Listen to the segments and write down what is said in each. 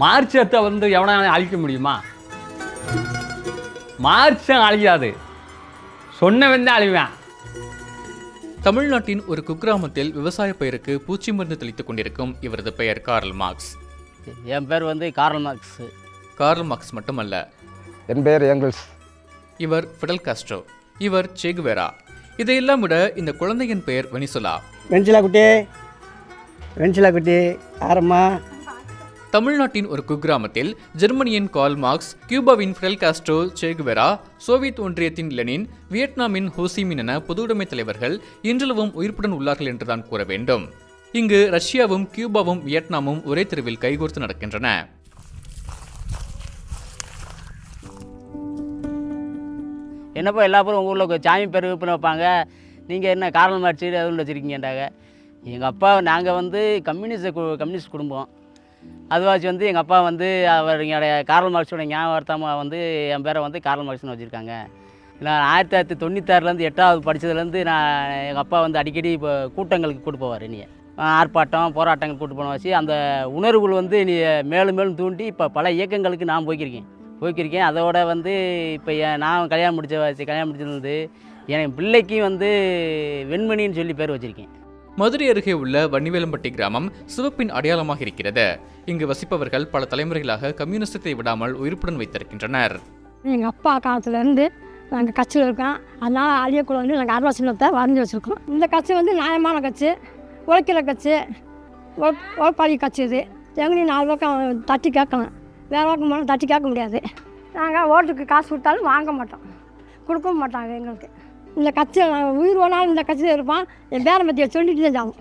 மார்க்சியத்தை வந்து எவனாலும் அழிக்க முடியுமா? மார்க்சியம் அழியாது, சொன்னவன் தான் அழிவேன். தமிழ்நாட்டின் ஒரு குக்கிராமத்தில் விவசாய பயிருக்கு பூச்சி மருந்து தெளித்துக் கொண்டிருக்கும் இவரது பெயர் கார்ல் மார்க்ஸ். என் பேர் வந்து கார்ல் மார்க்ஸ். கார்ல் மார்க்ஸ் மட்டுமல்ல, என் பேர் ஏங்கல்ஸ். இவர் ஃபிடல் காஸ்ட்ரோ, இவர் சேகுவேரா. இதையெல்லாம் விட இந்த குழந்தையின் பெயர் வெனிசுலா. வெனிசுலா குட்டி ஆரம்மா. தமிழ்நாட்டின் ஒரு குக்கிராமத்தில் ஜெர்மனியின் கார்ல் மார்க்ஸ், கியூபாவின் ஃபிடல் காஸ்ட்ரோ, சேகுவேரா, சோவியத் ஒன்றியத்தின் லெனின், வியட்நாமின் ஹோசிமின் என பொதுவுடைமை தலைவர்கள் இன்றளவும் உயிர்ப்புடன் உள்ளார்கள் என்றுதான் கூற வேண்டும். இங்கு ரஷ்யாவும் கியூபாவும் வியட்நாமும் ஒரே தெருவில் கைகோர்த்து நடக்கின்றன. என்னப்போ எல்லா பேரும் உங்கள் ஊரில் சாமி பேர் விற்பனை வைப்பாங்க, நீங்கள் என்ன கார்ல் மார்க்ஸ் எதுவும் வச்சுருக்கீங்கன்றாங்க. எங்கள் அப்பா நாங்கள் வந்து கம்யூனிஸ்ட் குடும்பம். அதுவாச்சு வந்து எங்கள் அப்பா வந்து அவர் என்னுடைய கார்ல் மார்க்ஸோட ஞாபகார்த்தமாக வந்து என் பேரை வந்து கார்ல் மார்க்ஸ்னு வச்சுருக்காங்க. நான் 1996 8வது படித்ததுலேருந்து எங்கள் அப்பா வந்து அடிக்கடி இப்போ கூட்டங்களுக்கு கூட்டு போவார். நீ ஆர்ப்பாட்டம் போராட்டங்கள் கூட்டு போன வச்சு அந்த உணர்வுகள் வந்து நீ மேலும் மேலும் தூண்டி இப்போ பல இயக்கங்களுக்கு நான் போய்க்கிருக்கேன். அதோட வந்து இப்போ நான் கல்யாணம் முடிச்சது என் பிள்ளைக்கு வந்து வெண்மணின்னு சொல்லி பேர் வச்சுருக்கேன். மதுரை அருகே உள்ள வன்னிவேலம்பட்டி கிராமம் சிவப்பின் அடையாளமாக இருக்கிறது. இங்கு வசிப்பவர்கள் பல தலைமுறைகளாக கம்யூனிசத்தை விடாமல் உயிர்ப்புடன் வைத்திருக்கின்றனர். எங்கள் அப்பா காலத்துலேருந்து நாங்கள் கட்சியில் இருக்கோம். அதனால் அழியக்கூடாது நாங்கள் அறுவா சின்னத்தை வரைஞ்சி வச்சுருக்கோம். இந்த கட்சி வந்து நியாயமான கட்சி, உழைக்கிற கட்சி, உழைப்பாளி கட்சி. இது எங்களையும் 4 பக்கம் தட்டி கேட்கலாம், வேறு பக்கம் போனால் தட்டி கேட்க முடியாது. நாங்கள் ஓட்டுக்கு காசு கொடுத்தாலும் வாங்க மாட்டோம், கொடுக்கவும் மாட்டாங்க எங்களுக்கு. இந்த கட்சியில் நாங்கள் உயிர் போனாலும் இந்த கட்சியில் இருப்போம். என் பேரை பற்றியை சொல்லிட்டு தான் ஜாகும்.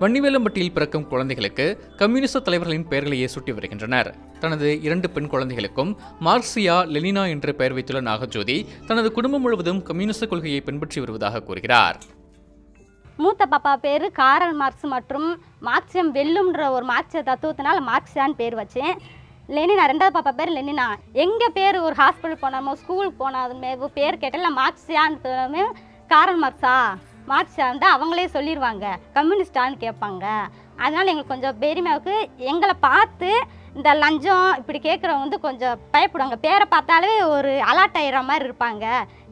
வன்னிவேலம்பட்டியில் பிறக்கும் குழந்தைகளுக்கு கம்யூனிஸ்ட் தலைவர்களின் பெயர்களையே சுட்டி வருகின்றனர். தனது 2 பெண் குழந்தைகளுக்கும் மார்க்சியா, லெனினா என்று பெயர் வைத்துள்ள நாகஜோதி தனது குடும்பம் முழுவதும் கம்யூனிஸ்ட் கொள்கையை பின்பற்றி வருவதாக கூறுகிறார். மூத்த பாப்பா பேர் காரல் மார்க்ஸ் மற்றும் மார்க்சியம் வெல்லும்ன்ற ஒரு மார்க்சிய தத்துவத்தினால் மார்க்சியான்னு பேர் வச்சேன். லெனினா 2வது பாப்பா பேர் லெனினா. எங்கள் பேர் ஒரு ஹாஸ்பிட்டல் போனாமோ ஸ்கூலுக்கு போனாலுமே பேர் கேட்டால் மார்க்சியான்னு காரல் மார்க்சியான்னு அவங்களே சொல்லிடுவாங்க, கம்யூனிஸ்டான்னு கேட்பாங்க. அதனால் எங்களுக்கு கொஞ்சம் பெருமையாவுக்கு எங்களை பார்த்து இந்த லஞ்சம் இப்படி கேட்குறவங்க வந்து கொஞ்சம் பயப்படுவாங்க. பேரை பார்த்தாலே ஒரு அலாட் ஆகிற மாதிரி இருப்பாங்க.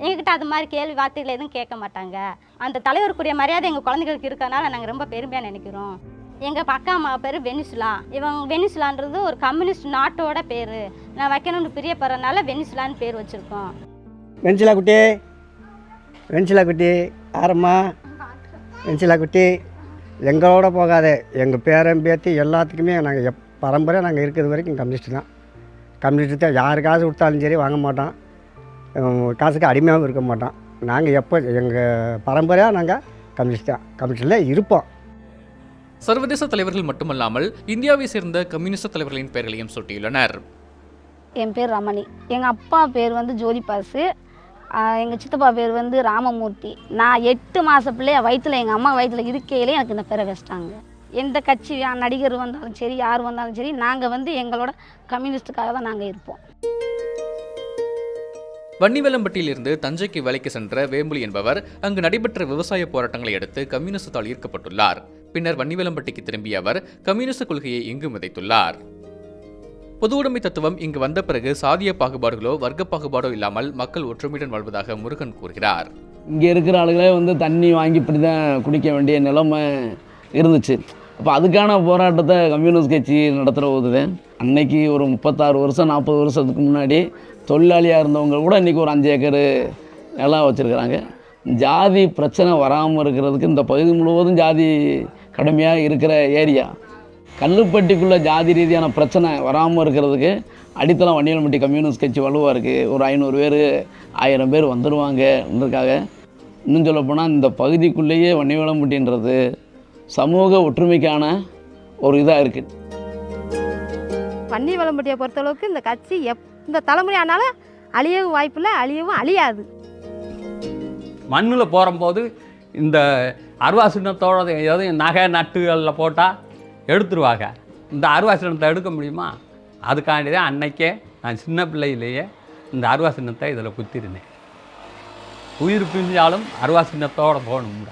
எங்ககிட்ட அது மாதிரி கேள்வி வார்த்தைகள் எதுவும் கேட்க மாட்டாங்க. அந்த தலைவருக்குரிய மரியாதை எங்கள் குழந்தைகளுக்கு இருக்கிறதுனால நாங்கள் ரொம்ப பெருமையாக நினைக்கிறோம். எங்கள் அக்கா அம்மா பேர் வெனிசுலா. வெனிசுலான்றது ஒரு கம்யூனிஸ்ட் நாட்டோட பேர். நான் வைக்கணும்னு பிரியப்படுறதுனால வெனிசுலான்னு பேர் வச்சுருக்கோம். வெனிசுலா குட்டி ஆரம்மா. வெனிசுலா குட்டி எங்களோட போகாதே. எங்கள் பேரன் பேத்தி எல்லாத்துக்குமே நாங்கள் பரம்பரை நாங்கள் இருக்கிறது வரைக்கும் கம்யூனிஸ்ட் தான். யார் காசு கொடுத்தாலும் சரி வாங்க மாட்டோம், காசுக்கு அடிமையாகவும் இருக்க மாட்டோம். நாங்கள் எப்போ எங்கள் பரம்பரையாக நாங்கள் கம்யூனிஸ்டில் இருப்போம். சர்வதேச தலைவர்கள் மட்டுமல்லாமல் இந்தியாவை சேர்ந்த கம்யூனிஸ்ட் தலைவர்களின் பெயர்களையும் சூட்டியுள்ளனர். என் பேர் ரமணி. எங்கள் அப்பா பேர் வந்து ஜோதிபாசு. எங்கள் சித்தப்பா பேர் வந்து ராமமூர்த்தி. நான் 8 மாத பிள்ளைய வயிற்றில் எங்கள் அம்மா வயிற்றில் இருக்கையிலே எனக்கு இந்த பேரை வச்சிட்டாங்க. எந்த கட்சி நடிகர் வந்தாலும் சரி, யார் வந்தாலும் சரி, நாங்கள் வந்து எங்களோட கம்யூனிஸ்டுக்காக தான் நாங்கள் இருப்போம். வன்னிவேலம்பட்டியிலிருந்து தஞ்சைக்கு வேலைக்கு சென்ற வேம்புலி என்பவர் அங்கு நடைபெற்ற விவசாய போராட்டங்களை அடுத்து கம்யூனிஸ்டால் ஈர்க்கப்பட்டுள்ளார். பின்னர் வன்னிவேலம்பட்டிக்கு திரும்பிய அவர் கம்யூனிஸ்ட் கொள்கையை இங்கு விதைத்துள்ளார். பொதுவுடைமை தத்துவம் இங்கு வந்த பிறகு சாதிய பாகுபாடுகளோ வர்க்க பாகுபாடோ இல்லாமல் மக்கள் ஒற்றுமையுடன் வாழ்வதாக முருகன் கூறுகிறார். இங்கே இருக்கிற ஆளுகளே வந்து தண்ணி வாங்கி இப்படி தான் குடிக்க வேண்டிய நிலைமை இருந்துச்சு. அப்போ அதுக்கான போராட்டத்தை கம்யூனிஸ்ட் கட்சி நடத்துகிற போது அன்னைக்கு ஒரு 36 வருஷம் 40 வருஷத்துக்கு முன்னாடி தொழிலாளியாக இருந்தவங்க கூட இன்றைக்கி ஒரு 5 ஏக்கர் நிலம் வச்சுருக்கிறாங்க. ஜாதி பிரச்சனை வராமல் இருக்கிறதுக்கு இந்த பகுதி முழுவதும் ஜாதி கடுமையாக இருக்கிற ஏரியா. கல்லுப்பட்டிக்குள்ளே ஜாதி ரீதியான பிரச்சனை வராமல் இருக்கிறதுக்கு அடித்தளம் வன்னிவேலம்பட்டி கம்யூனிஸ்ட் கட்சி வலுவாக இருக்குது. ஒரு 500 பேர் 1000 பேர் வந்துடுவாங்கன்றதுக்காக. இன்னும் சொல்லப்போனால் இந்த பகுதிக்குள்ளேயே வன்னிவேலம்பட்டின்றது சமூக ஒற்றுமைக்கான ஒரு இதாக இருக்குது. வன்னிவேலம்பட்டியை பொறுத்தளவுக்கு இந்த கட்சி இந்த தலைமுறை ஆனாலும் அழியவும் வாய்ப்பில்லை, அழியவும் அழியாது. மண்ணில் போகும்போது இந்த அருவா சின்னத்தோட ஏதாவது நகை நட்டுகளில் போட்டால் எடுத்துருவாங்க. இந்த அருவா சின்னத்தை எடுக்க முடியுமா? அதுக்காண்டி தான் அன்னைக்கே நான் சின்ன பிள்ளையிலேயே இந்த அருவா சின்னத்தை இதில் குத்திருந்தேன். உயிர் பிரிஞ்சாலும் அருவா சின்னத்தோடு போகணும்.